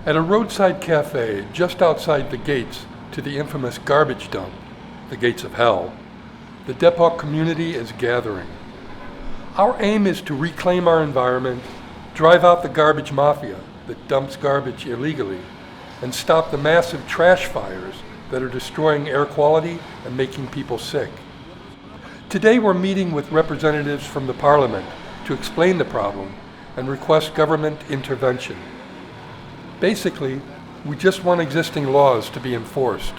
At a roadside cafe just outside the gates to the infamous garbage dump, the gates of hell, the Depok community is gathering. Our aim is to reclaim our environment, drive out the garbage mafia that dumps garbage illegally, and stop the massive trash fires that are destroying air quality and making people sick. Today we're meeting with representatives from the Parliament to explain the problem and request government intervention. Basically, we just want existing laws to be enforced.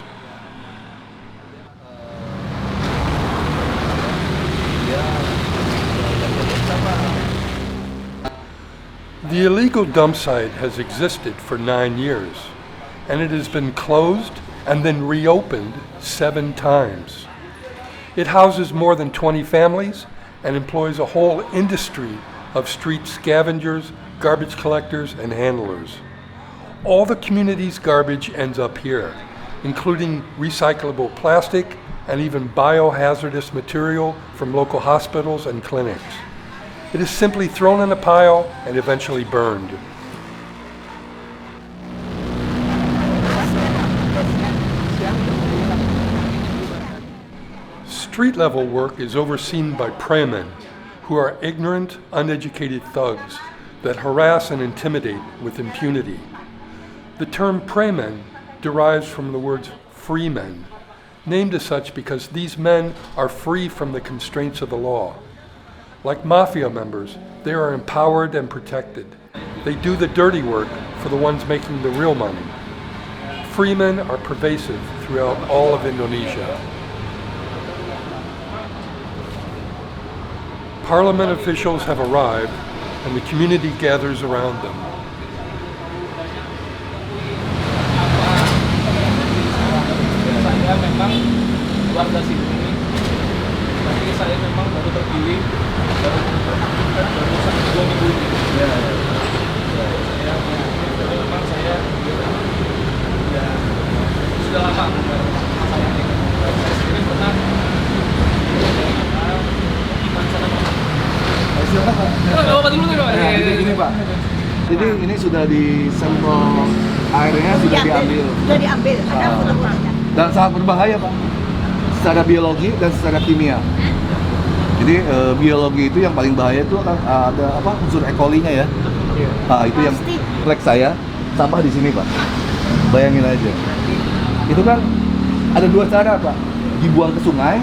The illegal dump site has existed for 9 years, and it has been closed and then reopened 7 times. It houses more than 20 families and employs a whole industry of street scavengers, garbage collectors, and handlers. All the community's garbage ends up here, including recyclable plastic and even biohazardous material from local hospitals and clinics. It is simply thrown in a pile and eventually burned. Street-level work is overseen by preymen, who are ignorant, uneducated thugs that harass and intimidate with impunity. The term preymen derives from the words freemen, named as such because these men are free from the constraints of the law. Like mafia members, they are empowered and protected. They do the dirty work for the ones making the real money. Freemen are pervasive throughout all of Indonesia. Parliament officials have arrived and the community gathers around them. Saya memang warga sini, tapi saya memang baru terpilih baru 2 minggu ini. Memang saya sudah lama saya sendiri pernah Ini Pak. Jadi ini sudah disemprot, airnya sudah diambil. Dan sangat berbahaya Pak, secara biologi dan secara kimia. Jadi biologi itu yang paling bahaya itu akan ada unsur E. coli-nya ya. Nah, itu yang refleks saya sampah di sini Pak. Bayangin aja. Itu kan ada 2 cara Pak, dibuang ke sungai,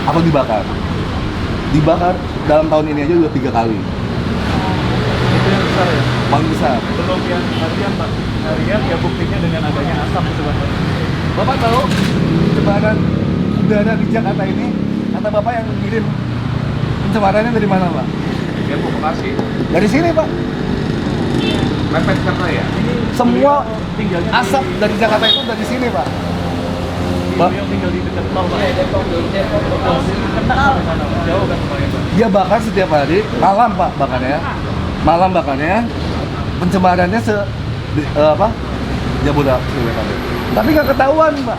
atau dibakar. Dibakar dalam tahun ini aja udah 3 kali. Itu yang besar ya? Paling besar. Belum yang harian Pak. Harian ya buktinya dengan adanya asap sebenarnya. Bapak tahu pencemaran udara di Jakarta ini, kata Bapak yang ngirim pencemarannya dari mana Pak? Ya Bekasi. Dari sini Pak. Mepet Jakarta ya? Semua asap dari Jakarta itu dari sini Pak. Yang tinggal di dekat tol Pak. Depok. Jauh kan Pak ya Pak? Dia bakar setiap hari, malam Pak bakarnya. Malam bakarnya, pencemarannya Jabodetabek. Tapi nggak ketahuan Pak.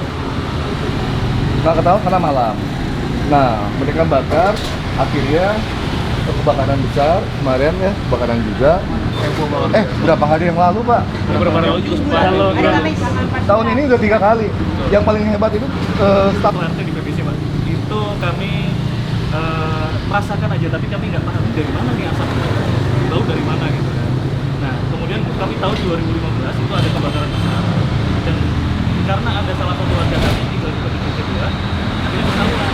Nggak ketahuan karena malam. Nah, mereka bakar, akhirnya kebakaran besar kemarin ya, kebakaran juga. Berapa hari yang lalu Pak? Berapa hari lalu juga Tahun ini udah 3 kali. Yang paling hebat itu staf RT di PBC Pak. Itu kami merasakan aja, tapi kami nggak paham dari mana nih asap. Tahu dari mana gitu kan. Nah, kemudian kami tahu 2015 itu ada kebakaran besar. Dan karena ada salah satu warga kami tinggal di PBC 2, akhirnya ketahuan.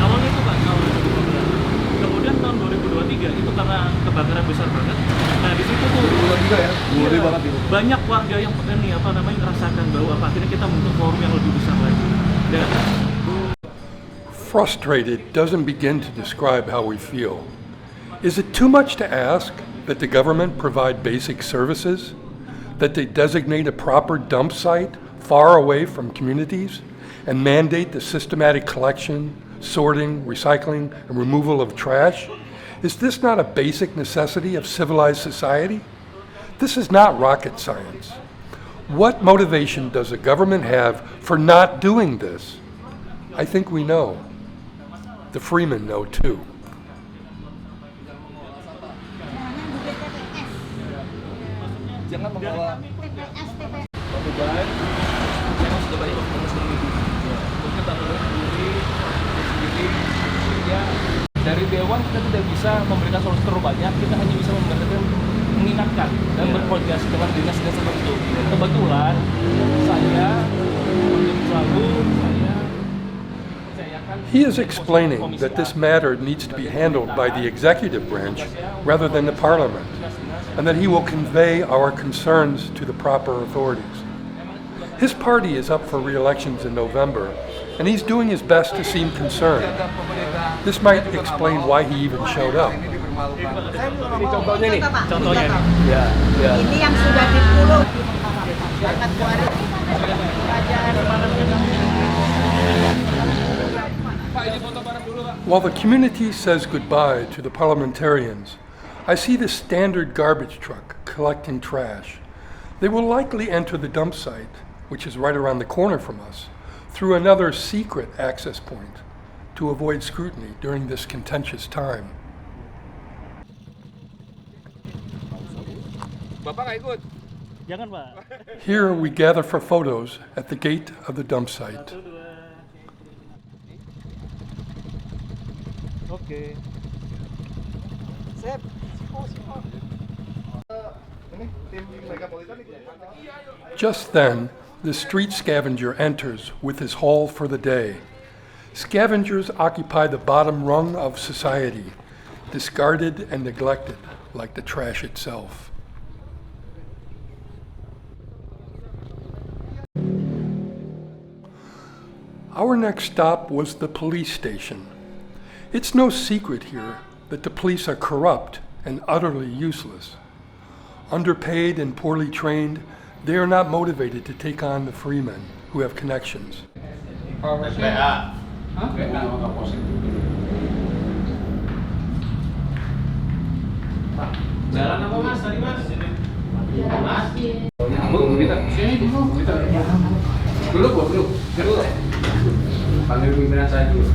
Awalnya itu Pak, tahun 2015. Kemudian tahun 2023 itu karena kebakaran besar banget. Nah di situ tuh 2023 ya, ngeri banget itu. Banyak warga yang merasakan bahwa akhirnya kita membentuk forum yang lebih besar lagi. Dan Frustrated doesn't begin to describe how we feel. Is it too much to ask that the government provide basic services? That they designate a proper dump site far away from communities and mandate the systematic collection, sorting, recycling, and removal of trash? Is this not a basic necessity of civilized society? This is not rocket science. What motivation does the government have for not doing this? I think we know. The freemen know too. jangan membawa perubahan. Memang sudah banyak orang sendiri. Mungkin tantangan sendiri. Ya, dari Dewan kita tidak bisa memberikan solusi terlalu banyak. Kita hanya bisa mengingatkan dan berkoordinasi dengan dinas-dinas tertentu. Kebetulan saya He is explaining that this matter needs to be handled by the executive branch rather than the parliament, and that he will convey our concerns to the proper authorities. His party is up for re-elections in November, and he's doing his best to seem concerned. This might explain why he even showed up. Ini contohnya nih. Contohnya nih. Ya, ya. Ini yang sudah di pulau. While the community says goodbye to the parliamentarians, I see the standard garbage truck collecting trash. They will likely enter the dump site, which is right around the corner from us, through another secret access point to avoid scrutiny during this contentious time. Bapak nggak ikut? Jangan, Pak. Here we gather for photos at the gate of the dump site. Oke. Just then, the street scavenger enters with his haul for the day. Scavengers occupy the bottom rung of society, discarded and neglected like the trash itself. Our next stop was the police station. It's no secret here that the police are corrupt and utterly useless. Underpaid and poorly trained, they are not motivated to take on the freemen who have connections. Jalan apa mas tadi mas? Mas? Bu, kita. Dulu. Panggil pimpinan saya dulu.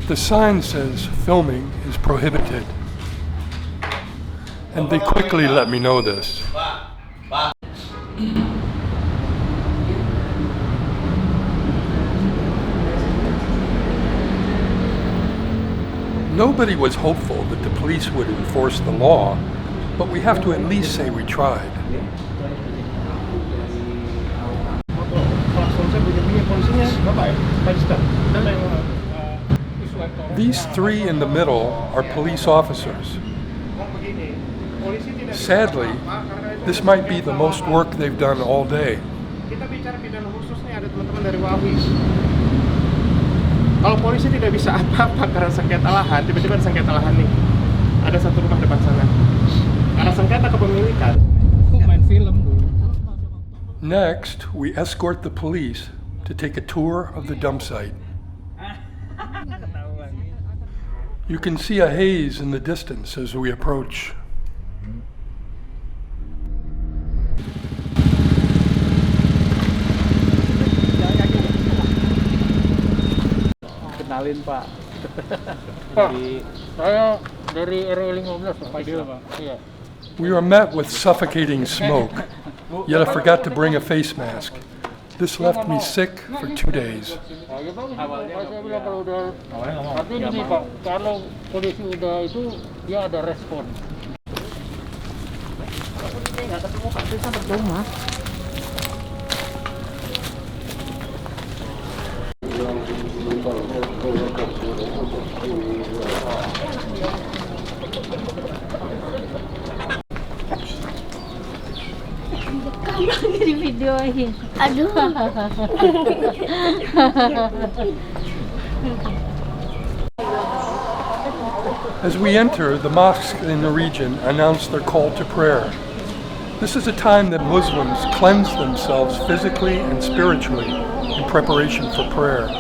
The sign says filming is prohibited, and they quickly let me know this. Nobody was hopeful that the police would enforce the law, but we have to at least say we tried. These three in the middle are police officers. Sadly, this might be the most work they've done all day. Kita bicara pidana khusus nih, ada teman-teman dari WAWI. Kalau polisi tidak bisa apa-apa karena sengketa lahan, tiba-tiba ada sengketa lahan nih. Ada satu rumah depan sana. Karena sengketa kepemilikan. Main film dulu. Next, we escort the police to take a tour of the dump site. You can see a haze in the distance as we approach. Kenalin, Pak. Saya dari RW 15, Pak. Iya. We are met with suffocating smoke, yet I forgot to bring a face mask. This left me sick for 2 days. Nah, ya bagus, Pak. Saya bilang kalau udah, tapi ini Pak, kalau polisi udah itu, dia ada respon. Nggak ketemu Pak, bisa bertemu Mas. Di videoin. Aduh. As we enter, the mosques in the region announce their call to prayer. This is a time that Muslims cleanse themselves physically and spiritually in preparation for prayer.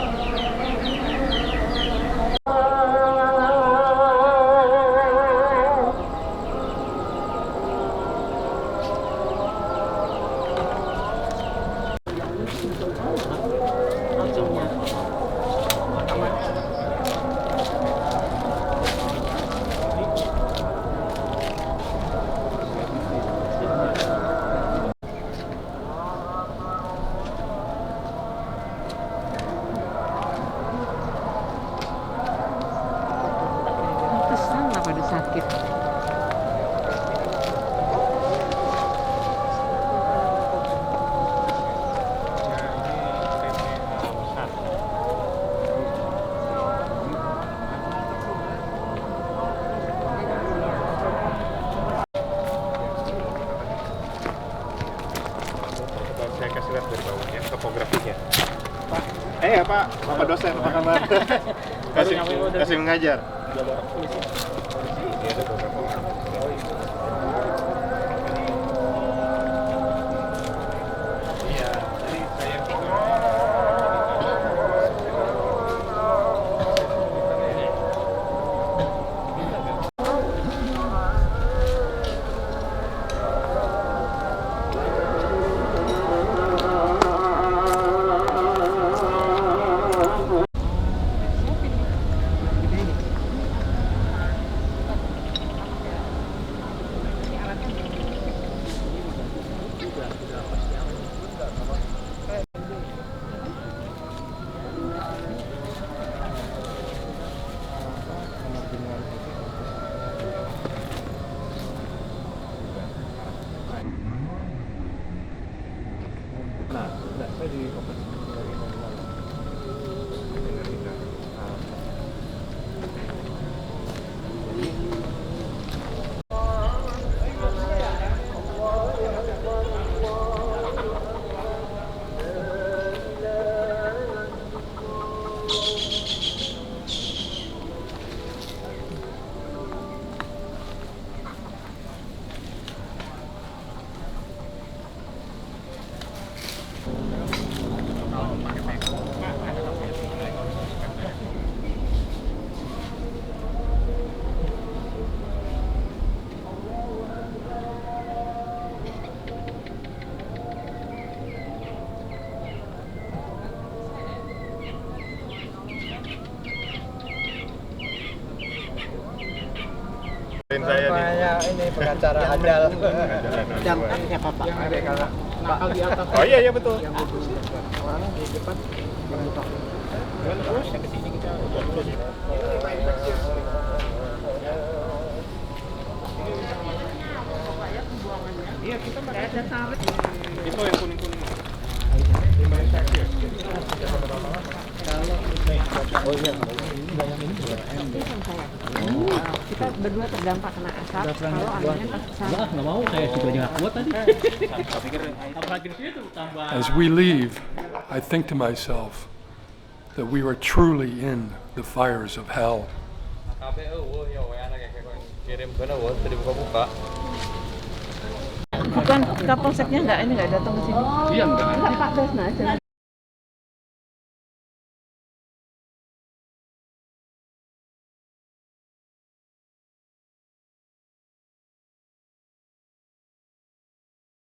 kasih lihat dari bawahnya, topografinya. Pak, ya Pak, Bapak dosen, apa kabar? kasih mengajar. Polisi, dia ada beberapa orang. Iya, jadi saya saya di operasi dari Indonesia. Saya ini pengacara handal. Yang siapa Pak? nakal di atas. Oh iya betul. Yang mana di depan? Terus yang kesini kita udah terus. Iya kita ada tarik. Itu yang kuning-kuning. Oh iya. Kita berdua terdampak kena asap. Kalau anaknya pas sana. Nggak mau, saya juga nggak kuat tadi. Apalagi itu tambah. As we leave, I think to myself that we are truly in the fires of hell. Bukan Kapolseknya nggak datang ke sini. Iya, nggak. Enggak Pak Desna aja.